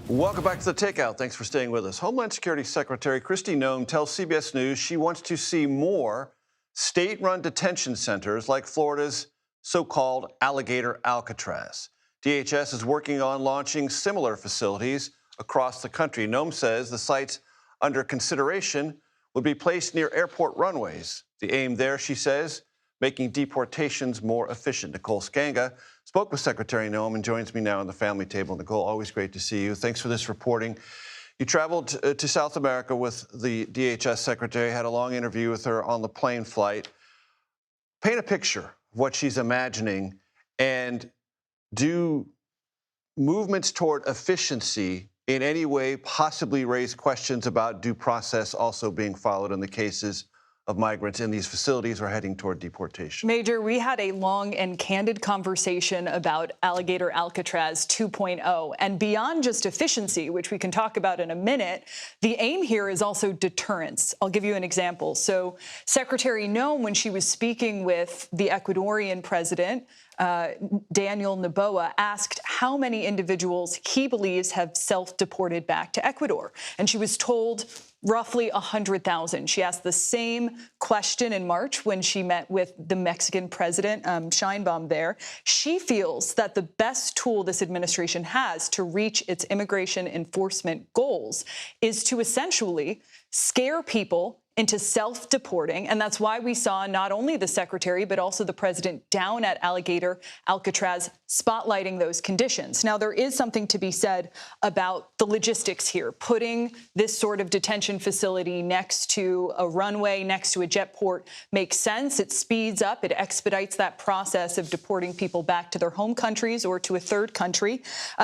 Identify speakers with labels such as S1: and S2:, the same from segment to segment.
S1: Welcome back to The Takeout. Thanks for staying with us. Homeland Security Secretary Kristi Noem tells CBS News she wants to see more state-run detention centers like Florida's so-called Alligator Alcatraz. DHS is working on launching similar facilities across the country. Noem says the sites under consideration would be placed near airport runways. The aim there, she says, making deportations more efficient. Nicole Sganga spoke with Secretary Noem and joins me now on the family table. Nicole, always great to see you. Thanks for this reporting. You traveled to South America with the DHS Secretary, had a long interview with her on the plane flight. Paint a picture of what she's imagining, and do movements toward efficiency in any way possibly raise questions about due process also being followed in the cases of migrants in these facilities or heading toward deportation?
S2: Major, we had a long and candid conversation about Alligator Alcatraz 2.0. And beyond just efficiency, which we can talk about in a minute, the aim here is also deterrence. I'll give you an example. So Secretary Noem, when she was speaking with the Ecuadorian president, Daniel Noboa, asked how many individuals he believes have self-deported back to Ecuador. And she was told roughly 100,000. She asked the same question in March when she met with the Mexican president, Sheinbaum there. She feels that the best tool this administration has to reach its immigration enforcement goals is to essentially scare people into self-deporting. And that's why we saw not only the secretary, but also the president down at Alligator Alcatraz spotlighting those conditions. Now, there is something to be said about the logistics here. Putting this sort of detention facility next to a runway, next to a jet port makes sense. It speeds up, it expedites that process of deporting people back to their home countries or to a third country.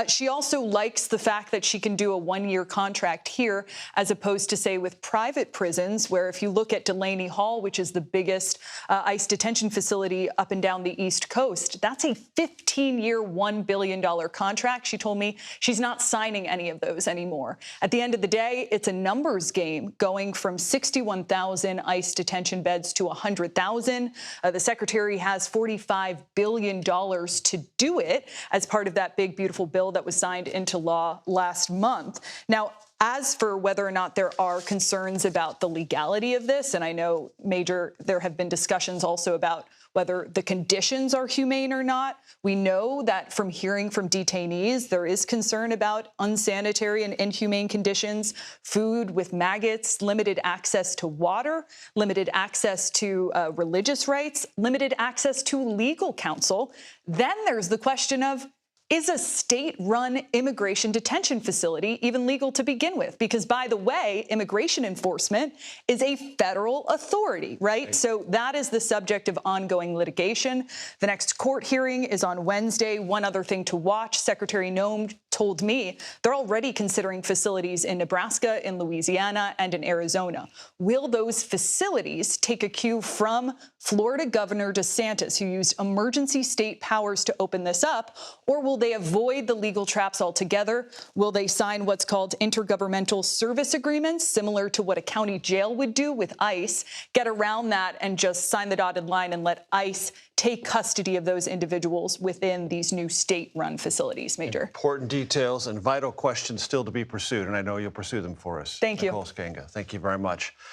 S2: She also likes the fact that she can do a one-year contract here, as opposed to, say, with private prisons, where if you look at Delaney Hall, which is the biggest ICE detention facility up and down the East Coast, that's a 15-year, $1 billion contract. She told me she's not signing any of those anymore. At the end of the day, it's a numbers game, going from 61,000 ICE detention beds to 100,000. The secretary has $45 billion to do it as part of that big, beautiful bill that was signed into law last month. Now, as for whether or not there are concerns about the legality of this, and I know, Major, there have been discussions also about whether the conditions are humane or not. We know that from hearing from detainees, there is concern about unsanitary and inhumane conditions, food with maggots, limited access to water, limited access to religious rights, limited access to legal counsel. Then there's the question of, is a state-run immigration detention facility even legal to begin with? Because, by the way, immigration enforcement is a federal authority, right? So that is the subject of ongoing litigation. The next court hearing is on Wednesday. One other thing to watch, Secretary Noem told me they're already considering facilities in Nebraska, in Louisiana, and in Arizona. Will those facilities take a cue from Florida Governor DeSantis, who used emergency state powers to open this up, or will they avoid the legal traps altogether? Will they sign what's called intergovernmental service agreements, similar to what a county jail would do with ICE, get around that and just sign the dotted line and let ICE take custody of those individuals within these new state-run facilities, Major?
S1: Important details and vital questions still to be pursued, and I know you'll pursue them for us.
S2: Thank you.
S1: Nicole Sganga, thank you very much.